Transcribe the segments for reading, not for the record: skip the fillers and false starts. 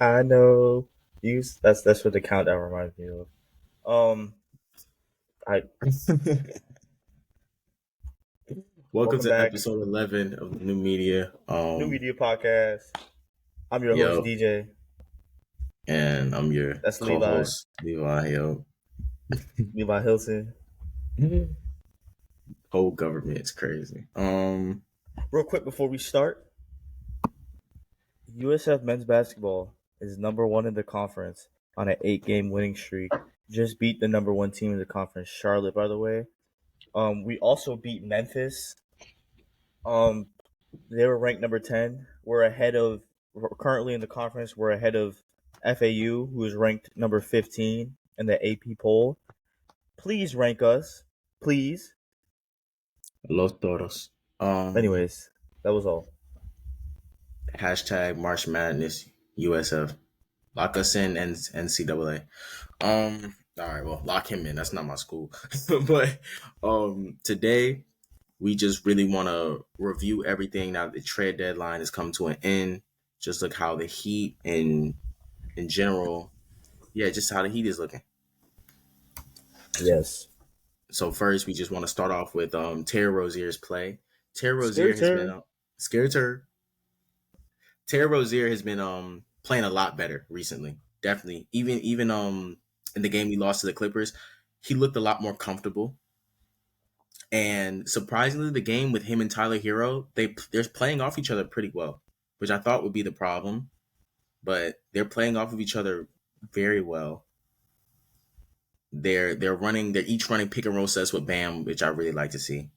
I know you. That's what the countdown reminds me of. I Welcome welcome to back, episode 11 of the New Media. New Media Podcast. I'm your host Yo, DJ. and I'm your That's Levi, co-host, Levi. Yo, Levi Hilton. whole government is crazy. Real quick before we start, USF men's basketball is number one in the conference on an 8-game winning streak. Just beat the number one team in the conference, Charlotte. By the way, we also beat Memphis. Um, they were ranked number 10. We're currently in the conference. We're ahead of FAU, who is ranked number 15 in the AP poll. Please rank us, please. Los Toros. Anyways, that was all. Hashtag March Madness USF. Lock us in NCAA. All right, well, lock him in. That's not my school. But today we just really want to review everything now that the trade deadline has come to an end. Just look how the Heat in general, yeah, just how the Heat is looking. Yes. So first, we just want to start off with Terry Rozier's play. Terry Rozier has been Skirter. scared her. Terry Rozier has been playing a lot better recently. Definitely, even in the game we lost to the Clippers, he looked a lot more comfortable. And surprisingly, the game with him and Tyler Hero, they're playing off each other pretty well, which I thought would be the problem. But they're playing off of each other very well. They're each running pick and roll sets with Bam, which I really like to see.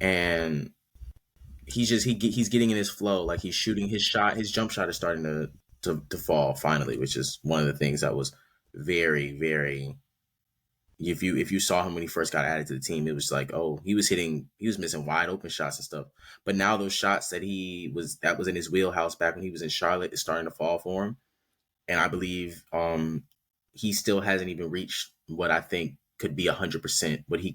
And he's getting in his flow. Like he's shooting his shot. His jump shot is starting to fall finally, which is one of the things that was very very. If you saw him when he first got added to the team, it was like, oh, he was missing wide open shots and stuff. But now those shots that was in his wheelhouse back when he was in Charlotte is starting to fall for him. And I believe he still hasn't even reached what I think could be 100% what we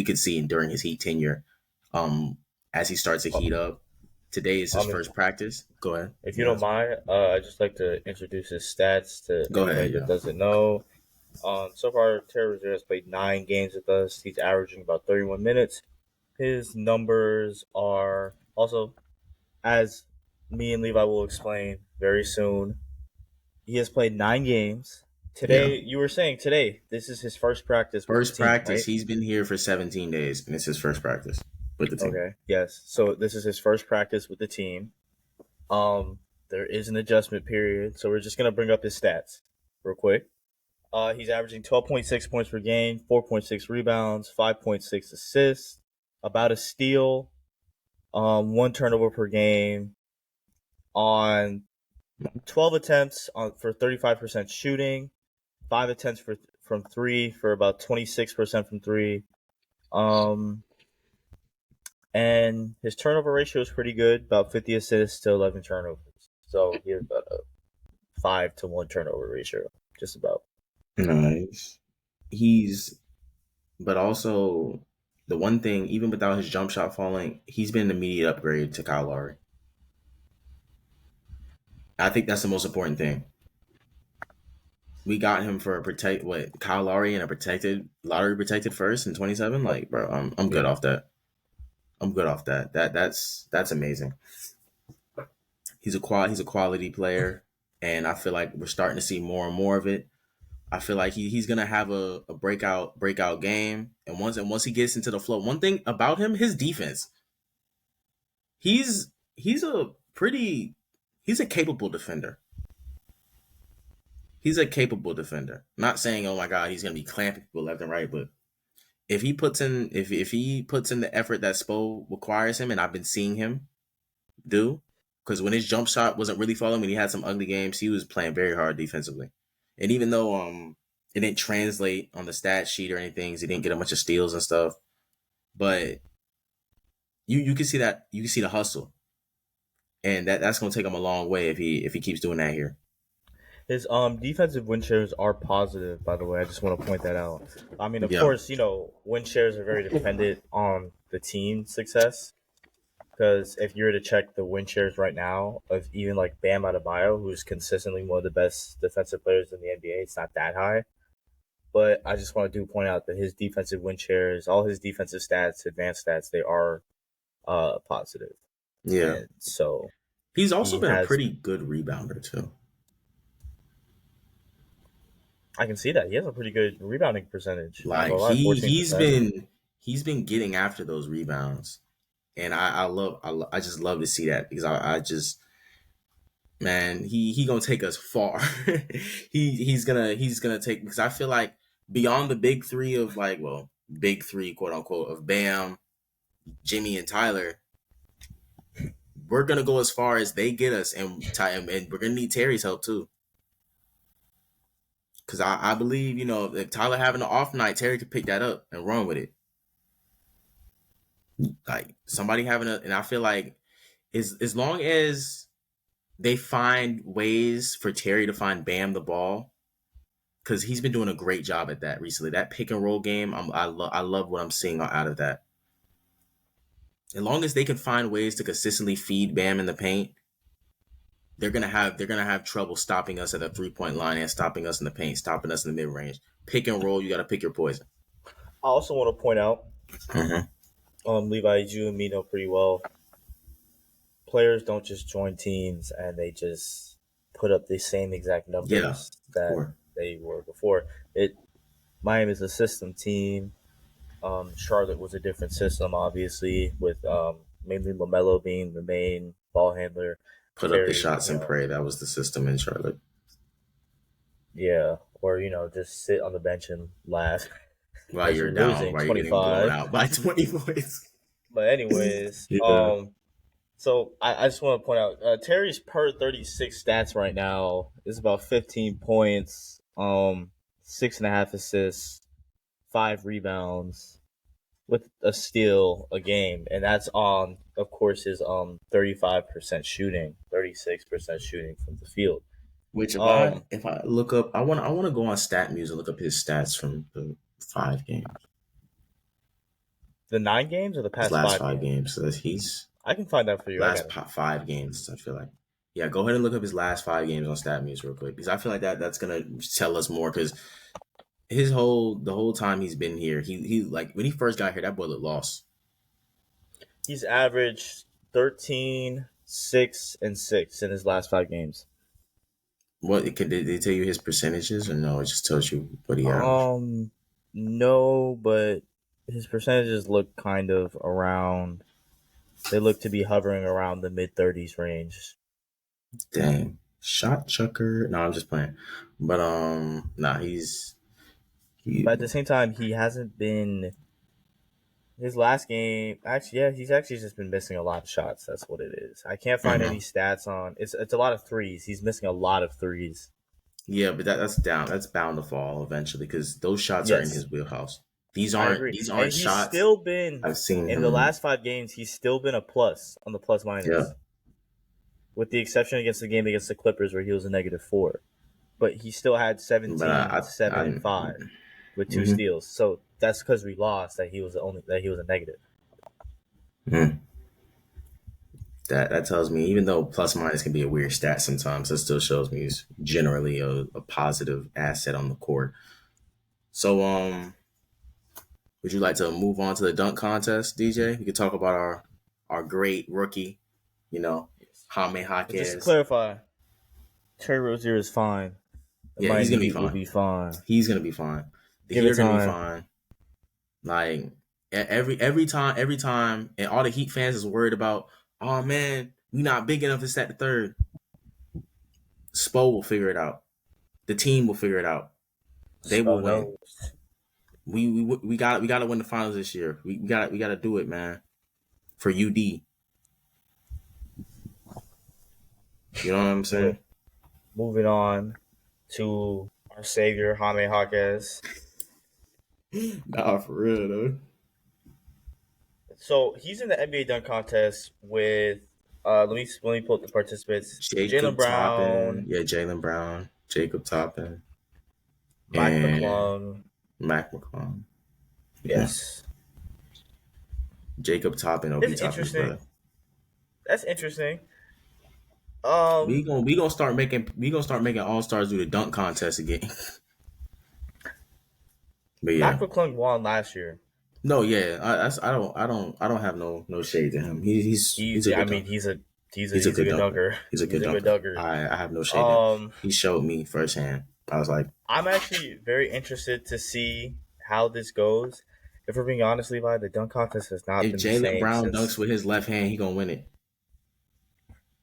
could see during his Heat tenure. Um, as he starts to heat up, today is his If, first practice. Go ahead. if you don't Yes. mind, I'd just like to introduce his stats to Go anybody ahead. that Yeah. doesn't know. So far, Terry Rozier has played 9 games with us. He's averaging about 31 minutes. His numbers are also, as me and Levi will explain very soon, he has played 9 games. Yeah. Today, you were saying today, this is his first practice with the First team, practice. right? He's been here for 17 days, and it's his first practice with the team. Okay, yes. So this is his first practice with the team. Um, there is an adjustment period, so we're just gonna bring up his stats real quick. He's averaging 12.6 points per game, 4.6 rebounds, 5.6 assists, about a steal, one turnover per game, on 12 attempts for 35% shooting, 5 attempts from three for about 26% from three. Um, and his turnover ratio is pretty good, about 50 assists to 11 turnovers. So he has about a 5-to-1 turnover ratio, just about. Nice. He's, but also the one thing, even without his jump shot falling, he's been an immediate upgrade to Kyle Lowry. I think that's the most important thing. We got him for a protect what Kyle Lowry and a protected lottery protected first in 27. Like, bro, I'm good Yeah. off that. I'm good off that. That's amazing. He's a quality player, and I feel like we're starting to see more and more of it. I feel like he's gonna have a breakout game, and once he gets into the flow, one thing about him, his defense. He's a pretty he's a capable defender. He's a capable defender. Not saying, oh my god, he's gonna be clamping people left and right, but if he puts in the effort that Spo requires him, and I've been seeing him do, because when his jump shot wasn't really falling, when he had some ugly games, he was playing very hard defensively. And even though it didn't translate on the stat sheet or anything, he didn't get a bunch of steals and stuff, but you can see that you can see the hustle, and that's gonna take him a long way if he keeps doing that here. His defensive win shares are positive, by the way. I just want to point that out. I mean, of Yeah, course, win shares are very dependent on the team success. Because if you were to check the win shares right now of even like Bam Adebayo, who's consistently one of the best defensive players in the NBA, it's not that high. But I just want to do point out that his defensive win shares, all his defensive stats, advanced stats, they are positive. Yeah. And so He's also he been a has, pretty good rebounder too. I can see that. He has a pretty good rebounding percentage. Not Like gonna lie, he 14%. he's been getting after those rebounds, and I just love to see that because I just man he gonna take us far. He's gonna take because I feel like beyond the big three of like well big three quote unquote of Bam, Jimmy, and Tyler, we're gonna go as far as they get us, and we're gonna need Terry's help too. Because I believe, if Tyler having an off night, Terry could pick that up and run with it. Like somebody and I feel like as long as they find ways for Terry to find Bam the ball, because he's been doing a great job at that recently. That pick and roll game, I love what I'm seeing out of that. As long as they can find ways to consistently feed Bam in the paint, they're gonna have trouble stopping us at the 3-point line and stopping us in the paint, stopping us in the mid range. Pick and roll, you got to pick your poison. I also want to point out, Mm-hmm. Levi, you and me know pretty well. Players don't just join teams and they just put up the same exact Yeah, numbers of that course. they were before. Miami is a system team. Charlotte was a different system, obviously, with mainly Lamelo being the main ball handler. Put up the Terry, shots and pray. That was the system in Charlotte. yeah, or just sit on the bench and laugh While as you're you're down, losing while you're getting blown 25. out by 20 points. But anyways, Yeah. so I just want to point out Terry's per 36 stats right now is about 15 points, 6.5 assists, 5 rebounds, with a steal a game, and that's on, of course, his 35% shooting, 36% shooting from the field. Which Um, if I look up, I want to go on Stat Muse and look up his stats from the 5 games, the 9 games or the his past last five five games? games. So he's I can find that for you. I got last it. 5 games. I feel like. Yeah, go ahead and look up his last 5 games on Stat Muse real quick because I feel like that's gonna tell us more because the whole time he's been here, he like when he first got here, that boy looked lost. He's averaged 13, 6, and 6 in his last 5 games. Did they tell you his percentages or no? It just tells you what he averaged. Um, no, but his percentages look kind of around. They look to be hovering around the mid 30s range. Dang. Shot chucker. No, I'm just playing. But nah, he But at the same time, he hasn't been. His last game, actually, yeah, he's actually just been missing a lot of shots. That's what it is. I can't find any mhm. stats on. It's a lot of threes. He's missing a lot of threes. Yeah, but that's down. That's bound to fall eventually because those shots are in Yes, his wheelhouse. These I aren't agree. these And aren't he's shots still been I've seen in the him. last 5 games. He's still been a plus on the plus Yeah, minus, with the exception against the game against the Clippers where he was a -4. But he still had but 17, 7, and 5 with 2 mhm, steals. So that's because we lost that he was a negative. mhm. That tells me even though plus minus can be a weird stat sometimes, that still shows me he's generally a positive asset on the court. So would you like to move on to the dunk contest, DJ? We could talk about our great rookie, you know, Jaime But just to Jaquez. clarify, Terry Rozier is fine. The Yeah, he's Miami gonna be Heat will fine. be fine. He's gonna be fine. The Give Heat it are gonna be time. fine. Like every time, and all the Heat fans is worried about. Oh man, we not big enough to set the third. Spo will figure it out. The team will figure it out. They will Spell win. knows. We got to win the finals this year. We got to do it, man. For UD. You know what I'm saying? But moving on to our savior, Jaime Jaquez. Nah, for real though. So he's in the NBA dunk contest with let me pull up the participants. Jalen Jacob Toppin, Brown, yeah, Jalen Brown, Jacob Toppin, Mike and McClung. Mac McClung. Yeah, Yes. Jacob Toppin, Obi It's Toppin's interesting. brother. That's interesting. We Um, gonna we gonna start making all stars do the dunk contest again. But yeah, Mac McClung won last year. no, yeah, I don't have no shade to him. He's a I good mean, dunker. he's a good dunker. He's a He's good a good dunker. dunker. I have no shade to him. Um, He showed me firsthand. I was like, I'm actually very interested to see how this goes. If we're being honest, Levi, the dunk contest has not if been the Jalen same Brown dunks since with his left hand, he gonna win it.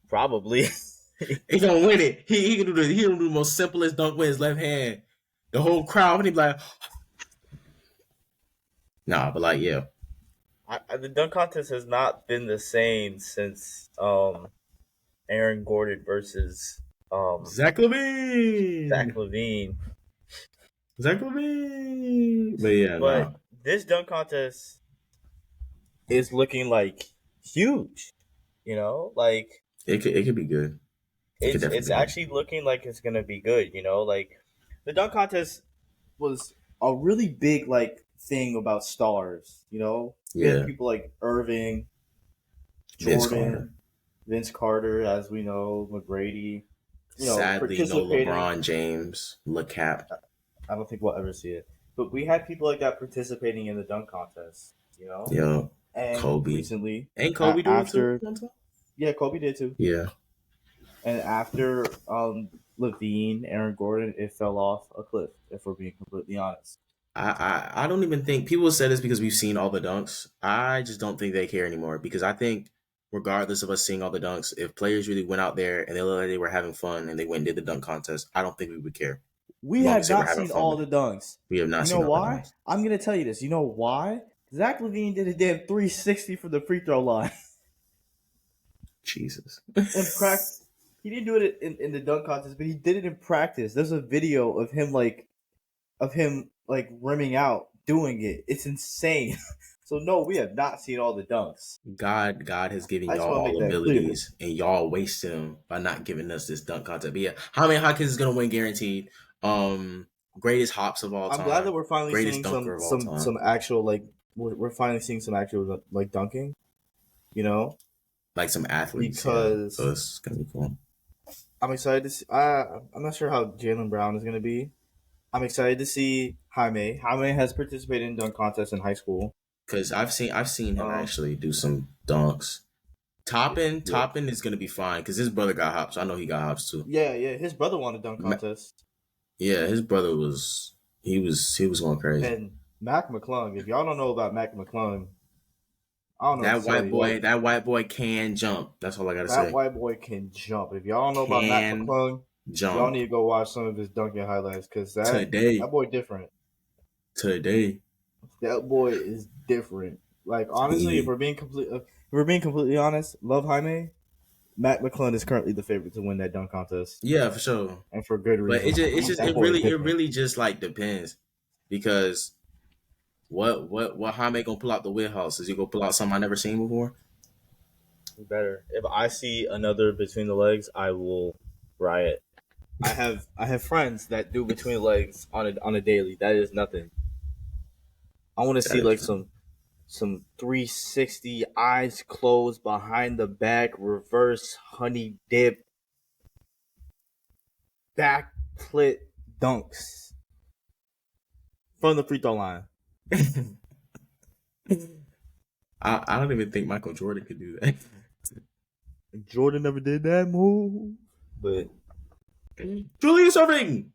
probably. He gonna win it. He gonna do the most simplest dunk with his left hand. The whole crowd and he be like, nah, but like yeah, The dunk contest has not been the same since Aaron Gordon versus Zach Zach Levine, Levine. Zach Levine. But yeah, But nah, this dunk contest is looking like huge. You know, like it could be good. It could it's definitely be good. actually looking like it's gonna be good. You know, like the dunk contest was a really big like thing about stars. You know, we had Yeah, people like Irving, Vince Carter. Jordan, Vince Carter, as we know, McGrady. You know, Sadly, no participating. LeBron James. LeCap. I don't think we'll ever see it, but we had people like that participating in the dunk contest. You know, Yo, and Kobe. recently, Ain't Kobe do it too? after yeah, Kobe did too. Yeah. And after Levine, Aaron Gordon, it fell off a cliff. If we're being completely honest, I don't even think people said this because we've seen all the dunks. I just don't think they care anymore because I think regardless of us seeing all the dunks, if players really went out there and they looked like they were having fun and they went and did the dunk contest, I don't think we would care. we As long have as they were not having seen fun all with the it. dunks. We have not You know seen all the why? dunks. I'm gonna tell you this. You know why? Zach Levine did a damn 360 from the free throw line Jesus. in practice. He didn't do it in the dunk contest, but he did it in practice. There's a video of him like rimming out doing it. It's insane. So no, we have not seen all the dunks. God has given I just y'all want to make all that clear. abilities and y'all wasted them by not giving us this dunk contest. But yeah, how many Hawkins is gonna win guaranteed? Greatest hops of all I'm glad that time, we're finally greatest seeing dunker of all time. some actual like we're finally seeing some actual like dunking. You know, Like some athletes, yeah. So because it's gonna be cool. I'm excited to see. I'm not sure how Jalen Brown is going to be. I'm excited to see Jaime. Jaime has participated in dunk contests in high school. Because I've seen him Um, actually do some dunks. Toppin yeah, Toppin is gonna be fine because his brother got hops. I know he got hops too. yeah. His brother won a dunk contest, Yeah, his brother was he was going crazy. and Mac McClung. If y'all don't know about Mac McClung, I don't know what to tell you. Like That white boy can jump. That's all I gotta that say. white boy can jump. If y'all don't know about Mac Can McClung, y'all jump need to go watch some of his dunking highlights because that today. boy different. Today. That boy is different. Like honestly, He, if we're being completely honest, love Jaime. Matt McClung is currently the favorite to win that dunk contest, yeah, for sure. and for good But reason. That boy is it different. really just like depends because what Jaime gonna pull out the wheelhouse? Is he gonna pull out something I never seen before? Better. If I see another between the legs, I will riot. I have friends that do between the legs on a daily. That is nothing. I want to That see like is some 360 eyes closed behind the back reverse honey dip back plit dunks from the free throw line. I don't even think Michael Jordan could do that. Jordan never did that move, but Julius Irving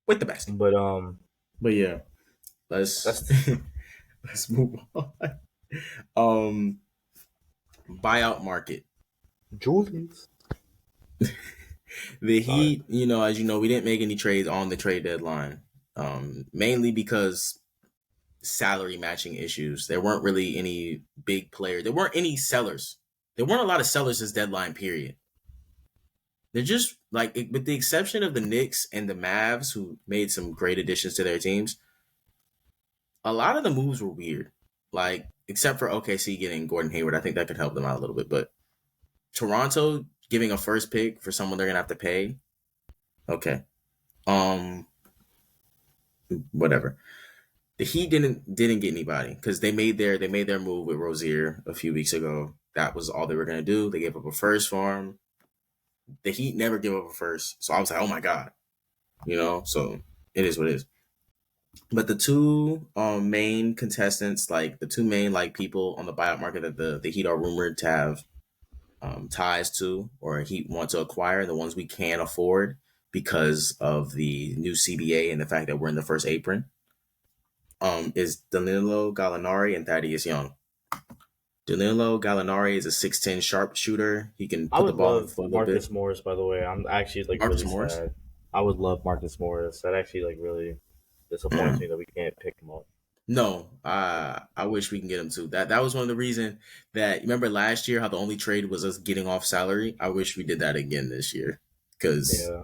with the best. but But yeah, let's that's let's move on. Um, buyout market. Julius. The Sorry. Heat, you know, as you know, we didn't make any trades on the trade deadline. Mainly because salary matching issues. There weren't really any big players. There weren't any sellers. There weren't a lot of sellers this deadline period. They're just like, with the exception of the Knicks and the Mavs, who made some great additions to their teams, a lot of the moves were weird. Like, except for OKC getting Gordon Hayward, I think that could help them out a little bit. But Toronto giving a first pick for someone they're gonna have to pay. Okay. Um, Whatever. The Heat didn't get anybody because they made their move with Rozier a few weeks ago. that was all they were gonna do. They gave up a first for him. The Heat never give up a first, so I was like, oh my god, you know. So it is what it is. But the two main contestants, like the two main like people on the buyout market that the Heat are rumored to have ties to or Heat want to acquire, the ones we can't afford because of the new CBA and the fact that we're in the first apron, is Danilo Gallinari and Thaddeus Young. Danilo Gallinari is a 6'10 sharpshooter. He can I put the would ball in the love foot a little bit. Marcus Morris. By the way, I'm actually like Marcus really Morris. sad. I would love Marcus Morris. That actually like really disappoints Mm. me that we can't pick him up. No, I wish we can get him too. That was one of the reasons that remember last year how the only trade was us getting off salary. I wish we did that again this year because Yeah,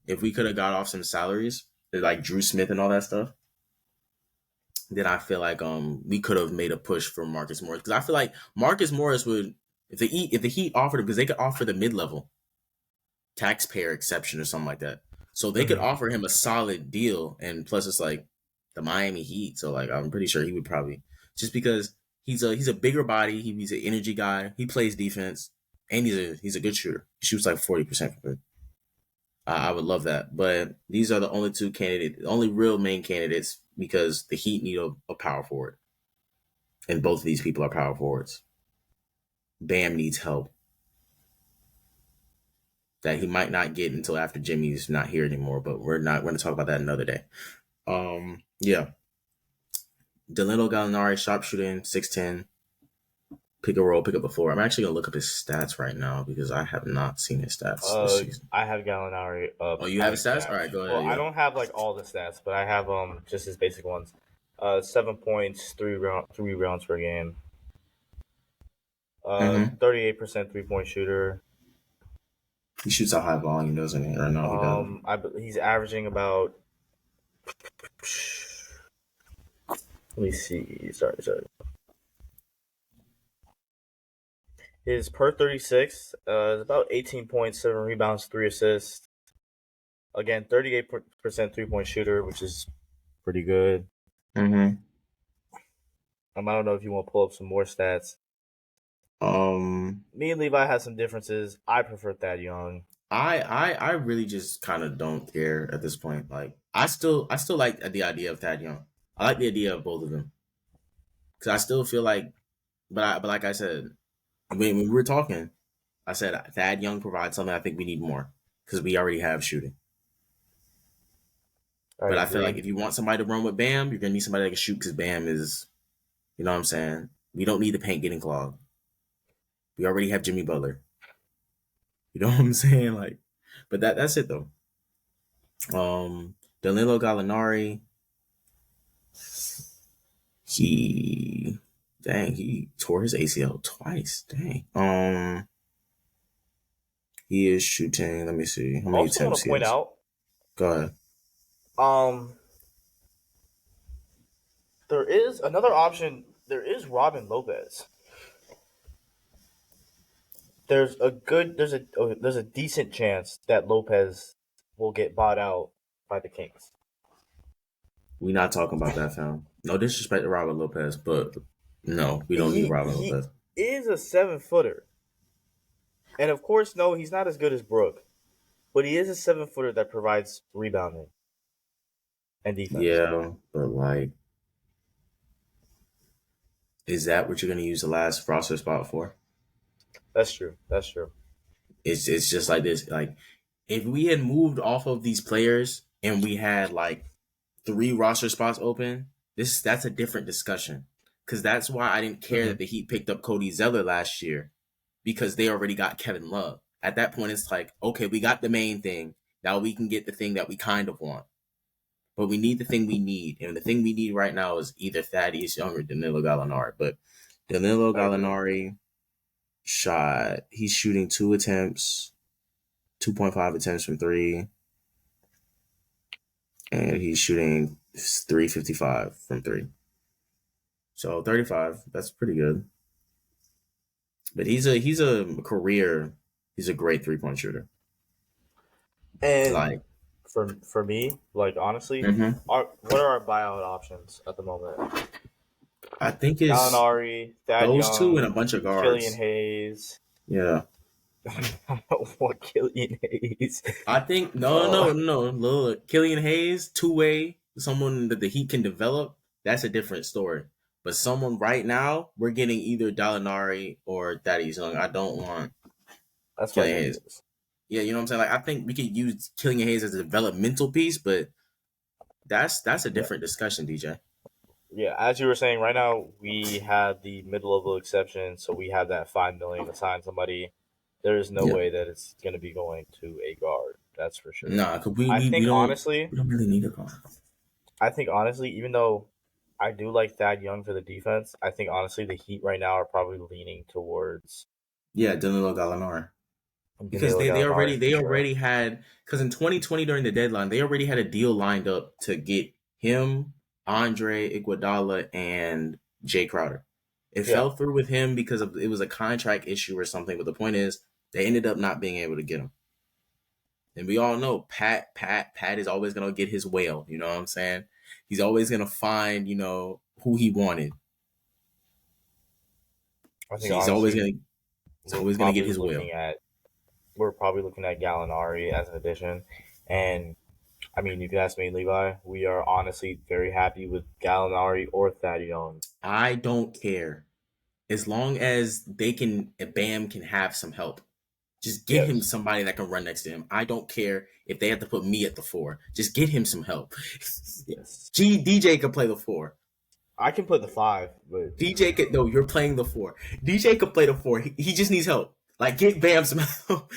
if we could have got off some salaries like Drew Smith and all that stuff, then I feel like we could have made a push for Marcus Morris because I feel like Marcus Morris would if the Heat offered him because they could offer the mid level taxpayer exception or something like that, so they could hmm offer him a solid deal and plus it's like the Miami Heat, so like I'm pretty sure he would probably just because he's a bigger body, he's an energy guy, he plays defense and he's a good shooter. He shoots like 40% from three. I would love that. But these are the only two candidates, the only real main candidates because the Heat need a power forward. And both of these people are power forwards. Bam needs help that he might not get until after Jimmy's not here anymore, but we're going to talk about that another day. Yeah. Delano Gallinari, sharpshooting, 6'10, pick a roll, pick up the floor. I'm actually going to look up his stats right now because I have not seen his stats this season. I have Gallinari Oh, up you have his as stats? All cash. right, go Well, ahead. I Yeah. don't have like all the stats, but I have just his basic ones. 7 points, three rounds per game. Mm-hmm. 38% 3 point shooter. He shoots a high volume, doesn't he? Or no, he doesn't. He's averaging about. Let me see. Sorry. His per 36 is about 18 points, 7 rebounds, 3 assists. Again, 38% 3 point shooter, which is pretty good. Mm-hmm. I don't know if you want to pull up some more stats. Um, Me and Levi have some differences. I prefer Thad Young. I really just kind of don't care at this point. Like I still like the idea of Thad Young. I like the idea of both of them because I still feel like, but like I said, when we were talking, I said Thad Young provides something I think we need more because we already have shooting. I But I feel like agree. if you want somebody to run with Bam, you're gonna need somebody that can shoot because Bam is, you know what I'm saying. We don't need the paint getting clogged. We already have Jimmy Butler. You know what I'm saying? Like, but that's it though. Danilo Gallinari, he he tore his ACL twice. Dang. He is shooting. Let me see how many Also, want attempts to he point has. out, Go ahead. um, there is another option. There is Robin Lopez. There's a decent chance that Lopez will get bought out by the Kings. We not talking about that, fam. No disrespect to Robert Lopez, but no, we don't need Robert He Lopez. is a 7 footer, and of course, no, he's not as good as Brook, but he is a 7 footer that provides rebounding and defense. Yeah, but like, is that what you're gonna use the last roster spot for? That's true. That's true. It's just like this. Like, if we had moved off of these players and we had like three roster spots open, that's a different discussion. Because that's why I didn't care hmm that the Heat picked up Cody Zeller last year because they already got Kevin Love. At that point, it's like, okay, we got the main thing. Now we can get the thing that we kind of want. But we need the thing we need. And the thing we need right now is either Thaddeus Young or Danilo Gallinari. But Danilo I agree. Gallinari he's shooting 2.5 attempts from three, and he's shooting 355 from three. So 35, that's pretty good. But he's a great 3-point shooter. And Like, for me, like honestly, mm-hmm. what are our buyout options at the moment? I think it's Gallinari, Thad those two and a Young, bunch of Killian guards. Hayes. Yeah. What Killian Hayes? I think Uh, Look, Killian Hayes, two way, someone that the Heat can develop. That's a different story. But someone right now, we're getting either Gallinari or Thaddeus Young. I don't want that's Killian Hayes. ridiculous. Yeah, you know what I'm saying. Like I think we could use Killian Hayes as a developmental piece, but that's a Yeah, different discussion, DJ. yeah. As you were saying, right now we have the mid-level exception, so we have that 5 million to sign somebody. There is no Yeah. way that it's going to be going to a guard. That's for sure. Nah, cause I think honestly, we don't really need a guard. even though I do like Thad Young for the defense, I think honestly the Heat right now are probably leaning towards Yeah, Danilo Gallinari. Because Danilo Gallinari for they sure. already had because in 2020 during the deadline they already had a deal lined up to get him, Andre Iguodala, and Jay Crowder. It Yeah, fell through with him because of it was a contract issue or something. But the point is they ended up not being able to get him. And we all know Pat is always gonna get his whale. You know what I'm saying? He's always gonna find who he wanted. I think He's always honestly gonna we're get probably his whale. looking at we're probably looking at Gallinari as an addition. And I mean, if you ask me, Levi, we are honestly very happy with Gallinari or Thad Young. I don't care as long as Bam can have some help. Just get him Yes, somebody that can run next to him. I don't care if they have to put me at the 4. Just get him some help. yes. DJ could play the 4. I can put the five, but DJ could no, you're playing the 4. DJ could play the 4. He just needs help. Like get Bam some help,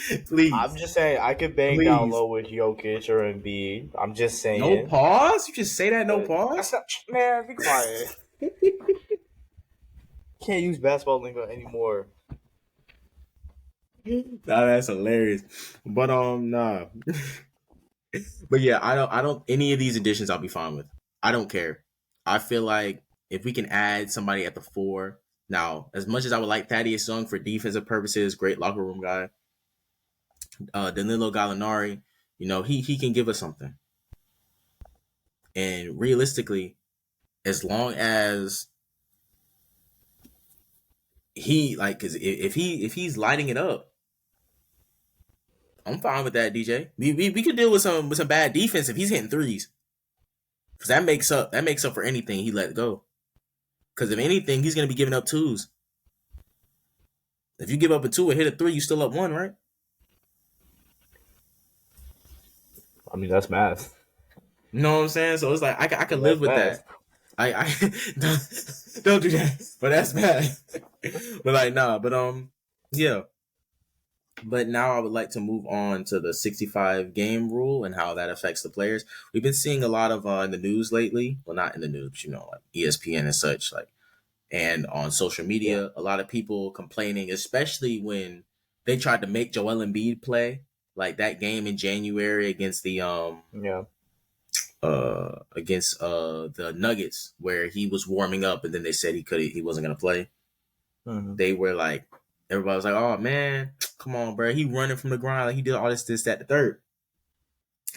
I'm please, just saying I could bang down please. low with Jokic or Embiid. I'm just No saying, pause. You just say that. No but that's pause. not man. Be quiet. Can't use basketball lingo anymore. Nah, that's hilarious. But nah. But yeah, I don't any of these additions I'll be fine with. I don't care. I feel like if we can add somebody at the 4. Now, as much as I would like Thaddeus Young for defensive purposes, great locker room guy, Danilo Gallinari, he can give us something. And realistically, as long as he like, cause if he's lighting it up, I'm fine with that, DJ. We could deal with some bad defense if he's hitting threes, because that makes up for anything he let go. Because if anything, he's gonna be giving up twos. If you give up a 2 and hit a 3, you still up 1, right? I mean, that's math. You know what I'm saying? So it's like I could live That's with math. that. I don't do that. But that's bad. But like nah. But yeah. But now I would like to move on to the 65 game rule and how that affects the players. We've been seeing a lot of in the news lately. Well, not in the news, but like ESPN and such, like and on social Yeah, media, a lot of people complaining, especially when they tried to make Joel Embiid play, like that game in January against yeah. the Nuggets where he was warming up and then they said he wasn't gonna play. Mm-hmm. They were like everybody was like, "Oh man, come on, bro, he running from the ground, like he did all this, that, the third."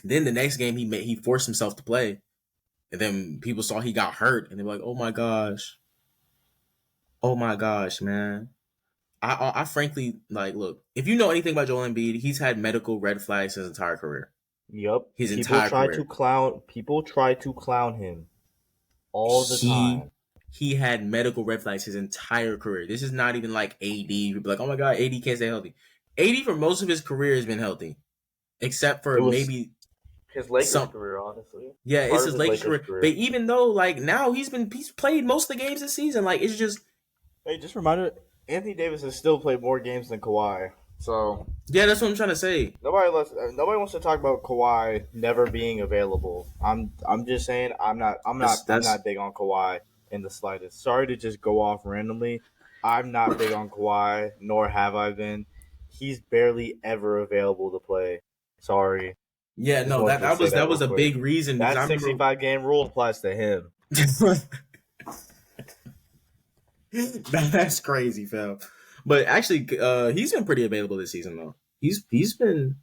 Then the next game he forced himself to play, and then people saw he got hurt and they were like, oh my gosh, man." I frankly like look. If you know anything about Joel Embiid, he's had medical red flags his entire career. Yep. His entire career. People try to clown him all the He time. he had medical red flags his entire career. This is not even like AD. You'd be like, oh my god, AD can't stay healthy. AD for most of his career has been healthy, except It for was maybe his Lakers some. career, honestly. Yeah, it's Part of his his Lakers Lakers career. But career. even though like now he's played most of the games this season, like it's just Hey, just a reminder, Anthony Davis has still played more games than Kawhi. So yeah, that's what I'm trying to say. nobody wants to talk about Kawhi never being available. I'm just saying I'm That's not big on Kawhi in the slightest. Sorry to just go off randomly. I'm not big on Kawhi, nor have I been. He's barely ever available to play. Sorry. yeah, Just no, wanted to say that that real was a quick. big reason because That I remember 65 game rule applies to him. that's crazy, fam. But actually, he's been pretty available this season though. He's been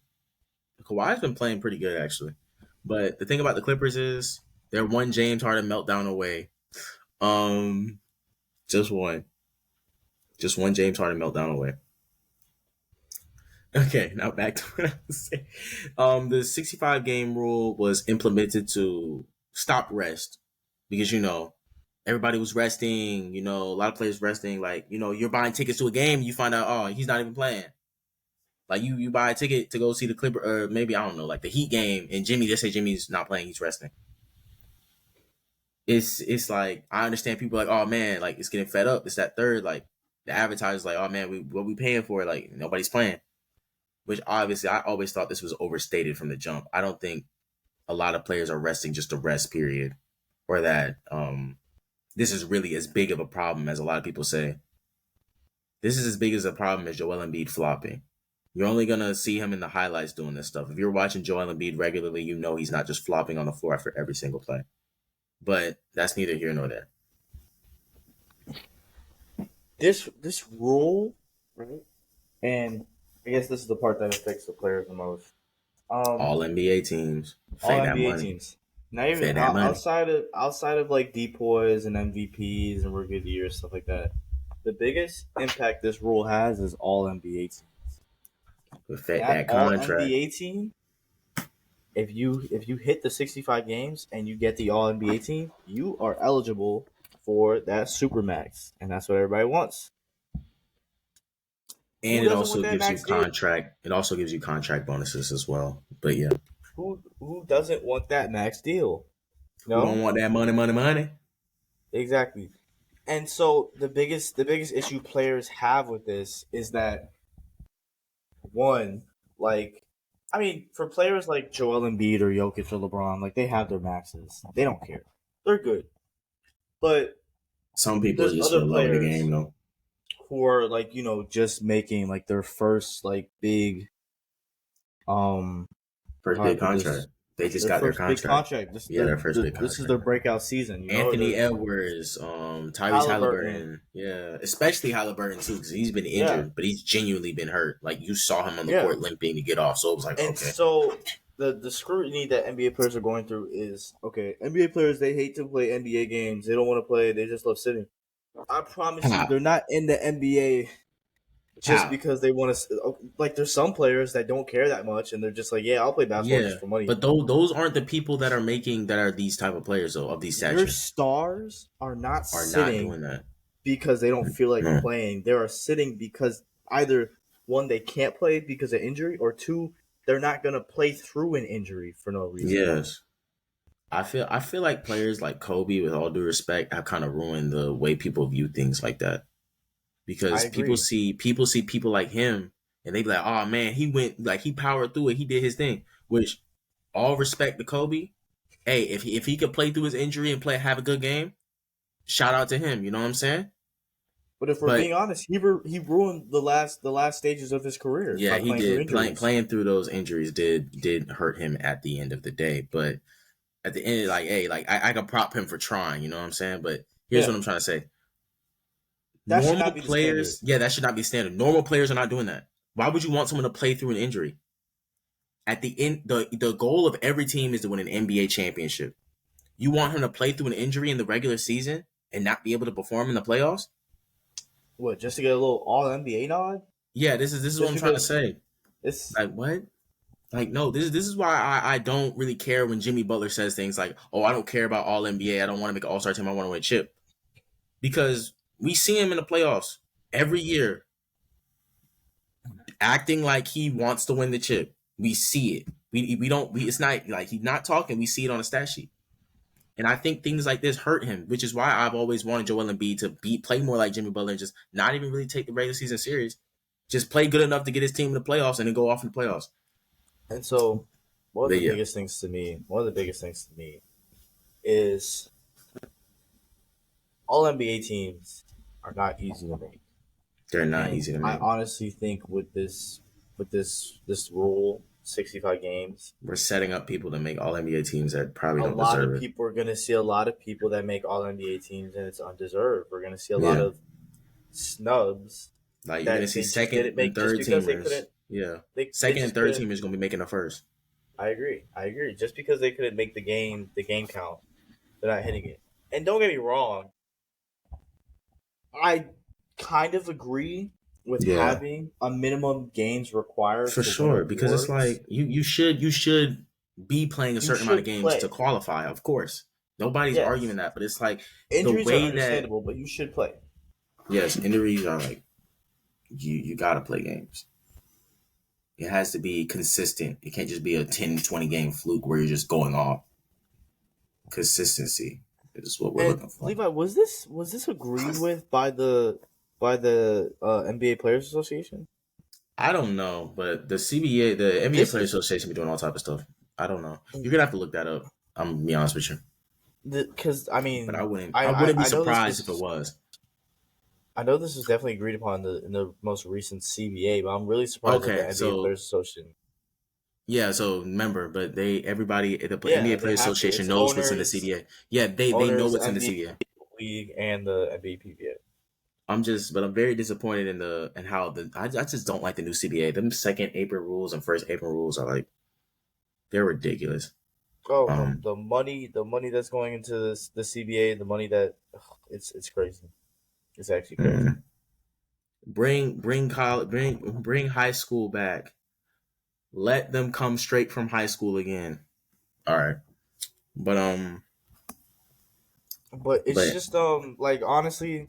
Kawhi's been playing pretty good actually. But the thing about the Clippers is they're one James Harden meltdown away. Um, Just one. Just one James Harden meltdown away. Okay, now back to what I was saying. The 65 game rule was implemented to stop rest because everybody was resting. A lot of players resting. Like you're buying tickets to a game, you find out he's not even playing. Like you buy a ticket to go see the Clipper, or maybe I don't know, like the Heat game, and Jimmy. They say Jimmy's not playing, he's resting. It's like I understand people like, oh man, like it's getting fed up. It's that third, like the advertisers like, oh man, what we paying for? Like nobody's playing. Which obviously I always thought this was overstated from the jump. I don't think a lot of players are resting just a rest period, or that this is really as big of a problem as a lot of people say. This is as big as a problem as Joel Embiid flopping. You're only gonna see him in the highlights doing this stuff. If you're watching Joel Embiid regularly, you know he's not just flopping on the floor after every single play. But that's neither here nor there. This rule, right? And I guess this is the part that affects the players the most. All NBA teams, All fade that NBA money, teams. Not even fade that money. outside of like depoys and MVPs and rookie of the year stuff like that. The biggest impact this rule has is all NBA teams. Fade That that all contract. NBA team, if you hit the 65 games and you get the all NBA team, you are eligible for that super max, and that's what everybody wants. And Who it doesn't want also that gives you max deal? contract. It also gives you contract bonuses as well. But yeah, Who doesn't want that max deal? who don't No, want that money, money, money? exactly. And so the biggest issue players have with this is that one, like, I mean, for players like Joel Embiid or Jokic or LeBron, like they have their maxes. They don't care. They're good. But Some people are there's just for other the love of the game, players though. who are like, just making like their first like big First how do I big put this? contract. They just Their got their first big contract. contract. This Yeah, their first big this is their contract. breakout season, Anthony the Edwards, Tyrese Halliburton. Halliburton, yeah, especially Halliburton too, because he's been Yeah. injured, but he's genuinely been hurt. Like you saw him on the Yeah. court limping to get off, so it was like, And okay, so the scrutiny that NBA players are going through is okay. NBA players, they hate to play NBA games. They don't want to play. They just love sitting. I promise you, how, they're not in the NBA just how, because they want to. Like, there's some players that don't care that much, and they're just like, yeah, I'll play basketball yeah, just for money. but those aren't the people that are these type of players though of these Your stature stars are not are not sitting doing that. because they don't feel like No. playing. They are sitting because either one, they can't play because of injury, or two, they're not gonna play through an injury for no reason. Yes, I feel like players like Kobe, with all due respect, have kind of ruined the way people view things like that I because agree. people see people like him and they be like, oh man, he went like he powered through it, he did his thing. Which all respect to Kobe. Hey, if he could play through his injury and have a good game, shout out to him. You know what I'm saying? But if we're But being honest, he ruined the last stages of his career yeah, by he playing through did injuries. playing through those injuries did hurt him at the end of the day. But at the end, like, hey, like I can prop him for trying. You know what I'm saying? But here's Yeah, what I'm trying to say: that should normal not be the standard. players, yeah, that should not be standard. Normal players are not doing that. Why would you want someone to play through an injury? At the end, the goal of every team is to win an NBA championship. You want him to play through an injury in the regular season and not be able to perform in the playoffs? What, just to get a little All NBA nod? Yeah, this is what Just I'm trying to because say. it's Like what? Like no, this is why I don't really care when Jimmy Butler says things like, "Oh, I don't care about All NBA. I don't want to make an All Star team. I want to win a chip." Because we see him in the playoffs every year acting like he wants to win the chip. We see it. We don't. It's not like he's not talking. We see it on the stat sheet. And I think things like this hurt him, which is why I've always wanted Joel Embiid to play more like Jimmy Butler and just not even really take the regular season serious. Just play good enough to get his team in the playoffs and then go off in the playoffs. and so But yeah, one of the biggest things to me is All NBA teams are not easy to make. they're not And easy to I make. honestly think with this rule, 65 games, We're setting up people to make all NBA teams that probably a don't lot of deserve it. people are going to see a lot of people that make All NBA teams, and it's undeserved. We're going to see a lot Yeah. of snubs Like you're gonna that see they just second didn't and make just third because they teamers. couldn't. Yeah. They Second and just third couldn't. teamers gonna be making the first. I agree. I agree. Just because they couldn't make the game count, they're not hitting it. And don't get me wrong, I kind of agree with Yeah, having a minimum games required for to win sure. Because it's awards. like you should be playing a You certain amount of should games to play. qualify. Of course, nobody's arguing Yes. that. But it's like the Injuries are way that understandable, but you should play. yes, injuries are like you gotta play games. It has to be consistent. It can't just be a 10, 20 game fluke where you're just going off. Consistency is what we're And looking for. Levi, was this agreed with by the NBA Players Association? I don't know, but the CBA, the NBA This Players is Association, be doing all type of stuff. I don't know. You're gonna have to look that up. I'm gonna be honest with you, because I but I mean wouldn't. I, I wouldn't I be I know this surprised if it was was. I know this was definitely agreed upon in the most recent CBA, but I'm really surprised that the Okay, NBA so Players Association. yeah, so remember, but everybody, the Yeah, NBA they Players have to. Association It's knows what's in the owners, CBA. Yeah, they know what's in the NBA CBA. League, and the NBA PBA. But I'm very disappointed in how I just don't like the new CBA. Them second apron rules and first apron rules are like they're ridiculous. Oh, Um, the money that's going into the CBA, the money that it's crazy. It's actually crazy. mm, bring college, bring high school back. Let them come straight from high school again. All right, but But it's but just like honestly,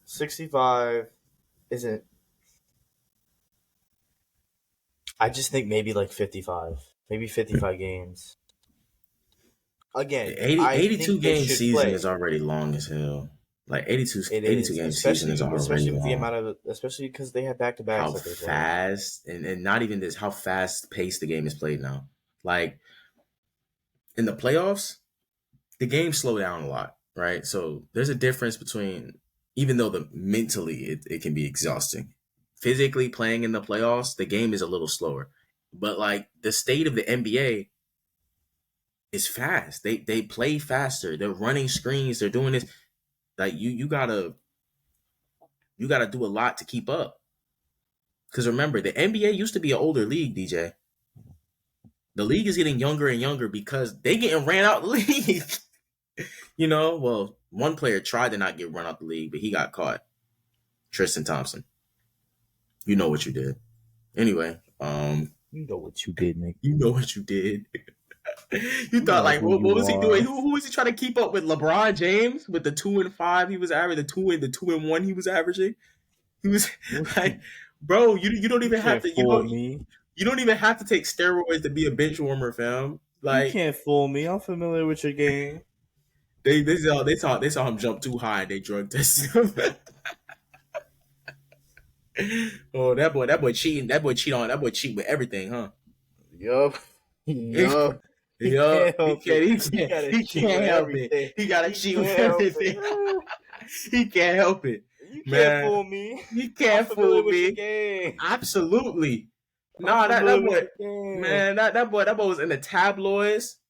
65 isn't. I just think maybe like 55, maybe 55 games. Again, 80, I 82 think they game should season is play. already long as hell. Like 82, It 82 is, game season is especially already with the long. amount of, especially because they have back to backs How that they're playing. fast and not even this, how fast paced the game is played now. Like in the playoffs, the games slow down a lot, right? So there's a difference between, even though the mentally it can be exhausting. Physically playing in the playoffs, the game is a little slower. But like the state of the NBA is fast. They play faster. They're running screens. They're doing this. Like you gotta do a lot to keep up. Because remember, the NBA used to be an older league, DJ. The league is getting younger and younger because they getting ran out the league. Well, one player tried to not get run out the league, but he got caught. Tristan Thompson. You know what you did. Anyway, You know what you did, Nick. you know what you did. You You thought know like who what you was he doing? are. Who was he trying to keep up with? LeBron James with the 2-5 he was averaging, the 2-1 he was averaging. He was like, bro, you don't You even have can't to fool me. you don't even have to take steroids to be a bench warmer, fam. You Like can't fool me. I'm familiar with your game. they saw him jump too high and they drug tested him. Oh, that boy cheating. That boy cheat with everything, huh? Yup. Yup. He Yeah, can't he help it. can't. He He can't. gotta He cheat with can't help it. everything. He gotta He cheat with can't help it. everything. He can't help it, You can't man. fool me. He I'm can't familiar fool with your me. game. Absolutely. I'm Nah, that familiar with boy, your game. man. That boy was in the tabloids.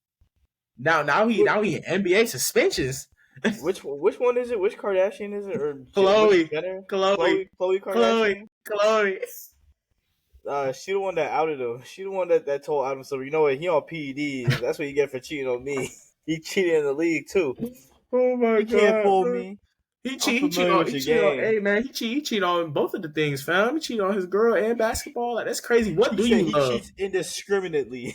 Now he in NBA suspensions. Which one is it? Which Kardashian is it? Or which Chloe, Jenner? Chloe, Chloe Chloe, Kardashian. Chloe. She the one that outed him. She the one that told Adam Silver, you know what? He on PEDs. That's what you get for cheating on me. He cheated in the league too. Oh my You can't god, fool bro. me. He I'm cheat. He cheat familiar on. with He your cheat on. game. Hey man, he cheat on both of the things, fam. He cheat on his girl and basketball. Like that's crazy. What He do said you he love? cheats indiscriminately.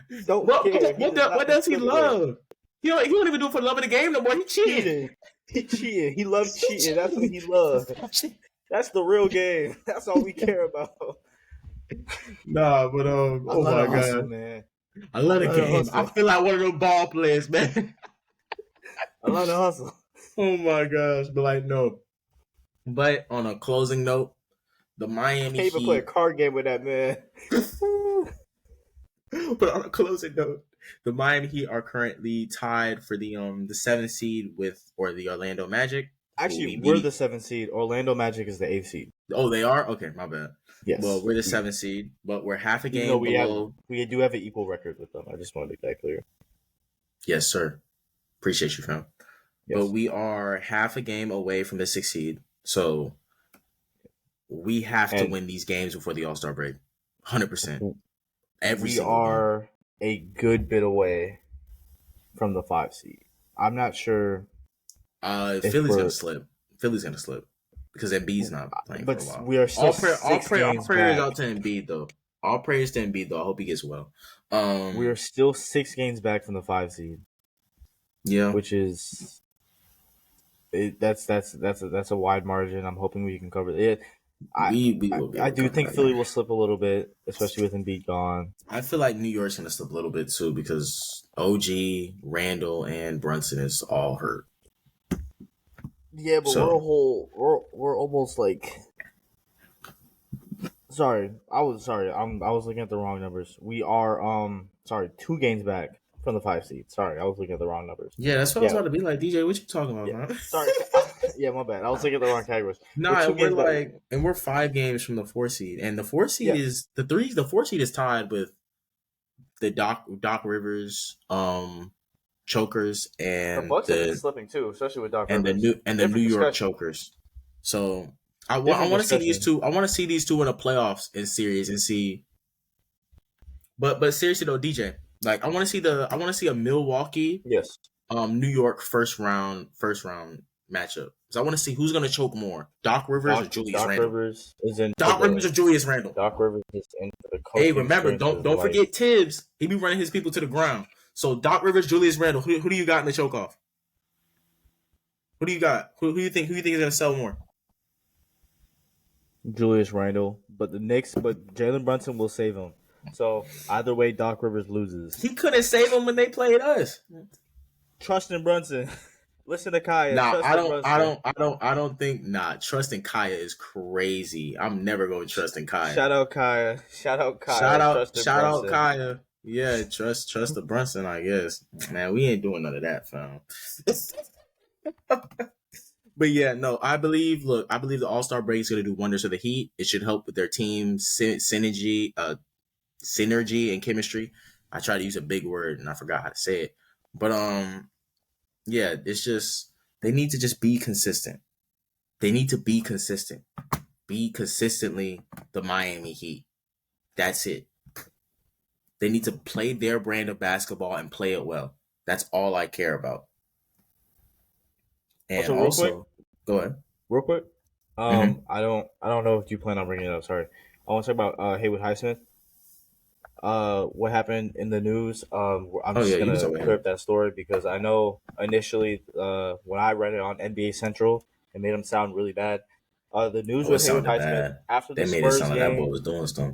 He don't what, care. what He what does do- not what does he discriminate. love? He don't even do it for the love of the game no more. He cheating. Cheating. He cheating. He loves He cheating. That's what he loves. cheating. That's the real game. That's all we care about. Nah, but I oh love my the hustle, god, man. I I love the love the game. I hustle. feel like one of those ball players, man. I love the hustle. Oh my gosh, but like no. But on a closing note, the Miami Can't even play a Heat. card game with that man. But on a closing note, the Miami Heat are currently tied for the seventh seed with the Orlando Magic, who Actually, we we're the beat. seventh seed. Orlando Magic is the eighth seed. Oh, they are okay. My bad. Well, Yes. we're the seventh seed, but we're half a Even though game below. we do have an equal record with them. I just want to make that clear. Yes, sir. Appreciate you, fam. But Yes. we are half a game away from the sixth seed, so we have to And win these games before the All Star break. 100%. Every we single game. are a good bit away from the five seed. I'm not sure if Philly's gonna we're slip. Philly's gonna slip because Embiid's not playing for a But while. we are still 6 games All prayers back. out to Embiid though. All prayers to Embiid though. I hope he gets well. We are still 6 games back from the 5 seed, Yeah, which is that's a wide margin. I'm hoping we can cover it. we will be I able to do cover think that Philly game. will slip a little bit, especially with Embiid gone. I feel like New York's gonna slip a little bit too because OG, Randall, and Brunson is all hurt. Yeah, but So we're almost like. Sorry, I was looking at the wrong numbers. We are 2 games back from the 5 seed. Sorry, I was looking at the wrong numbers. yeah, that's what I was Yeah, about to be like. DJ, what you talking about, yeah. man? Sorry, yeah, my bad. I was looking at the wrong categories. We're Nah, 2 games back. and we're 5 games from the 4 seed, and the 4 seed Yeah, is the 3. The 4 seed is tied with the Doc Rivers chokers the Bucks have been slipping too, especially with Doc Rivers. and the New Different York discussion. chokers. So I Different want to see these discussion. two. I want to see these two in a playoffs in series and see. But seriously though, DJ, like I want to see a Milwaukee Yes. New York first round matchup. So I want to see who's gonna choke more, Doc Rivers or Julius Doc Randle. Rivers is in for Doc Rivers or the Julius Randle. Doc Rivers is in for the Hey, coaching remember, experience of his don't life. forget Tibbs. He be running his people to the ground. So Doc Rivers, Julius Randle. Who do you got in the choke off? Who do you got? Who you think is gonna sell more? Julius Randle, but Jalen Brunson will save him. So either way, Doc Rivers loses. He couldn't save him when they played us. Trust in Brunson. Listen to Kaya. Nah, Trust in Brunson. I don't think. Nah, trusting Kaya is crazy. I'm never going to trust in Kaya. Shout out Kaya. Shout out Kaya. Shout out Kaya. Yeah, trust the Brunson. I guess. Man, we ain't doing none of that, fam. But yeah, no, I believe the All-Star break is going to do wonders for the Heat. It should help with their team synergy and chemistry. I tried to use a big word and I forgot how to say it. But yeah, it's just they need to just be consistent. They need to be consistent. Be consistently the Miami Heat. That's it. They need to play their brand of basketball and play it well. That's all I care about. And also, go ahead. Real quick. I don't know if you plan on bringing it up. Sorry, I want to talk about Haywood Highsmith. What happened in the news? I'm just gonna clear up that story because I know initially when I read it on NBA Central, it made him sound really bad. The news with Haywood Highsmith after the Spurs game, that boy was doing stuff.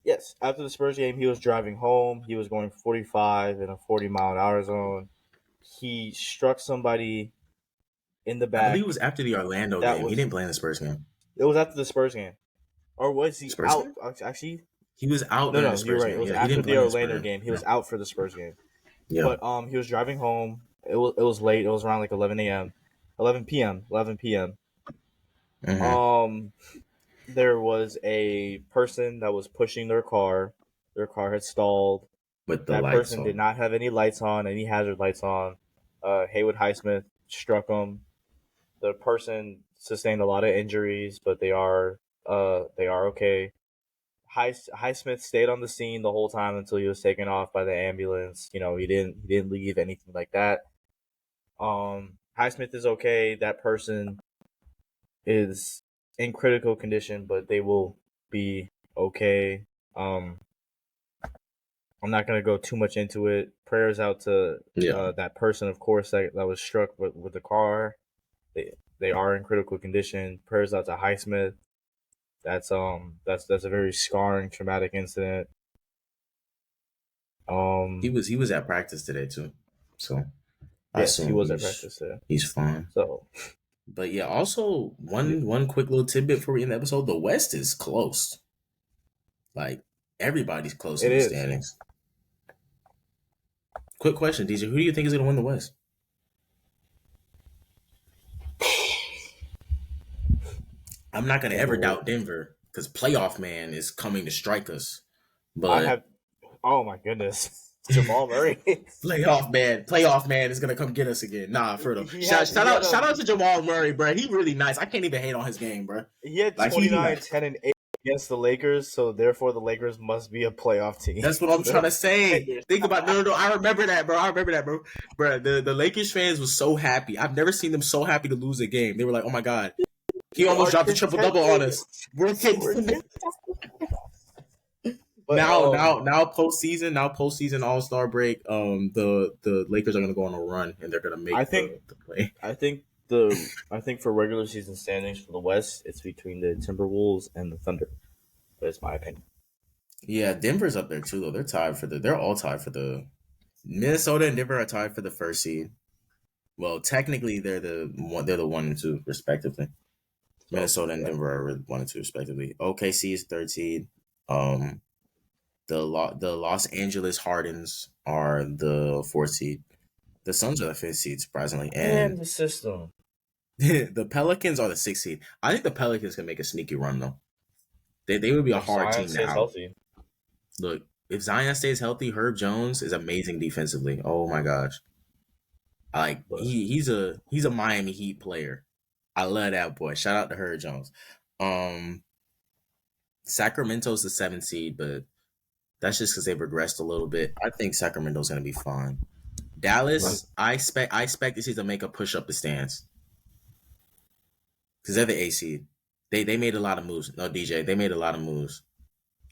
Yes, after the Spurs game, he was driving home. He was going 45 in a 40-mile-an-hour zone. He struck somebody in the back. I believe it was after the Orlando game. He didn't play in the Spurs game. It was after the Spurs game. Or was he out? Actually, he was out. No, you're right. It was after the Orlando game. He was out for the Spurs game. Yeah. But he was driving home. It was late. It was around like 11 p.m. Mm-hmm. There was a person that was pushing their car. Their car had stalled. That person did not have any lights on, any hazard lights on. Haywood Highsmith struck him. The person sustained a lot of injuries, but they are okay. Highsmith stayed on the scene the whole time until he was taken off by the ambulance. You know, he didn't leave anything like that. Highsmith is okay. That person is in critical condition, but they will be okay. I'm not gonna go too much into it. Prayers out to that person, of course, that was struck with the car. They are in critical condition. Prayers out to Highsmith. That's a very scarring, traumatic incident. He was at practice today too, so yes, he was at practice today. He's fine. So, but yeah, also one quick little tidbit for you in the episode: the West is close. Like everybody's close in the standings. Quick question, DJ: who do you think is going to win the West? I'm not going to ever doubt Denver because playoff man is coming to strike us. But oh my goodness, Jamal Murray, playoff man is going to come get us again. Nah, for real. Shout out to Jamal Murray, bro. He really nice. I can't even hate on his game, bro. He had 29, 10, and 8 against the Lakers, so therefore the Lakers must be a playoff team. That's what I'm trying to say. Think about no. I remember that, bro. Bro. The Lakers fans was so happy. I've never seen them so happy to lose a game. They were like, "Oh my god, he almost dropped a triple double on us." We're contenders. But, now postseason All-Star break. The Lakers are gonna go on a run and they're gonna make the play. I think for regular season standings for the West, it's between the Timberwolves and the Thunder. That's my opinion. Yeah, Denver's up there too, though. They're all tied for the Minnesota and Denver are tied for the first seed. Well, technically they're the 1 and 2 respectively. Minnesota and Denver are 1 and 2 respectively. OKC is 3rd seed. The Los Angeles Hardens are the 4th seed. The Suns are the 5th seed, surprisingly, and the system. the Pelicans are the 6th seed. I think the Pelicans can make a sneaky run though. They would be a hard team to out. Healthy. Look, if Zion stays healthy, Herb Jones is amazing defensively. Oh my gosh. Like he's a Miami Heat player. I love that boy. Shout out to Herb Jones. Sacramento's the 7th seed, but that's just because they've regressed a little bit. I think Sacramento's gonna be fine. Dallas, I expect this season to make a push up the stands. Because they're the 8th seed. They made a lot of moves. No, DJ, they made a lot of moves.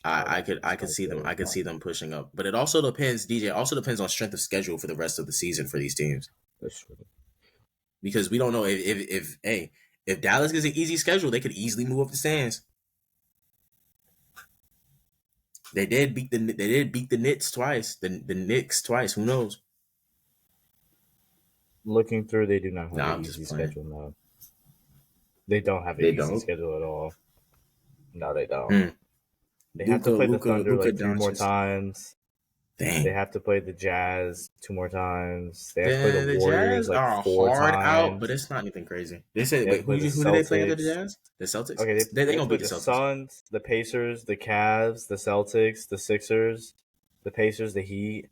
I could see them pushing up. But it also depends, DJ, on strength of schedule for the rest of the season for these teams. That's true. Because we don't know if Dallas gets an easy schedule, they could easily move up the stands. They did beat the Knicks twice. The Knicks twice. Who knows? Looking through, they do not have an easy schedule now. They don't have an easy schedule at all. No, they don't. They have to play the Thunder like 3 more times. Dang. They have to play the Jazz 2 more times. They have to play the Warriors like 4 times. Out, but it's not anything crazy. They said, wait, who do they play against the Jazz? The Celtics? Okay, they gonna beat the Suns, the Pacers, the Cavs, the Celtics, the Sixers, the Pacers, the Heat.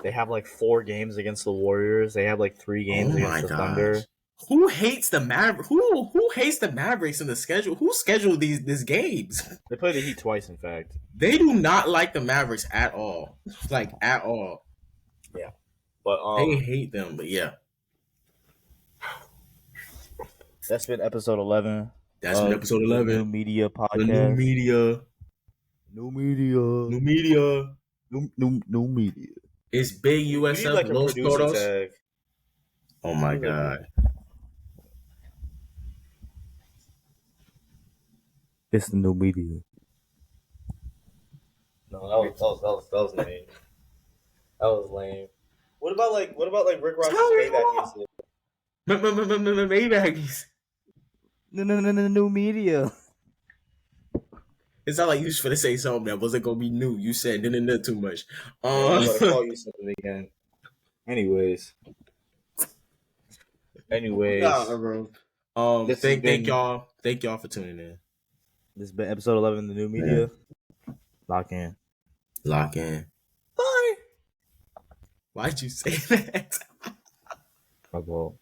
They have like 4 games against the Warriors. They have like 3 games against the Thunder. Who hates the Mavericks? Who hates the Mavericks in the schedule? Who scheduled these games? They play the Heat twice, in fact. They do not like the Mavericks at all. Like at all. Yeah. But they hate them, but yeah. That's been episode 11. That's been episode 11. New Media Podcast. The New Media. New Media. New Media. New Media. It's big USF. Like Los Toros. Oh my God. It's the New Media. No, that was lame. That was lame. What about like Rick Ross's Maybach music? Maybach music. No, New Media. It's not like you was finna say something that wasn't gonna be new. You said too much. I'm gonna call you something again. Anyways. Nah, bro. Thank y'all for tuning in. This has been episode 11 of the New Media. Yeah. Lock in. Bye. Why'd you say that? My fault.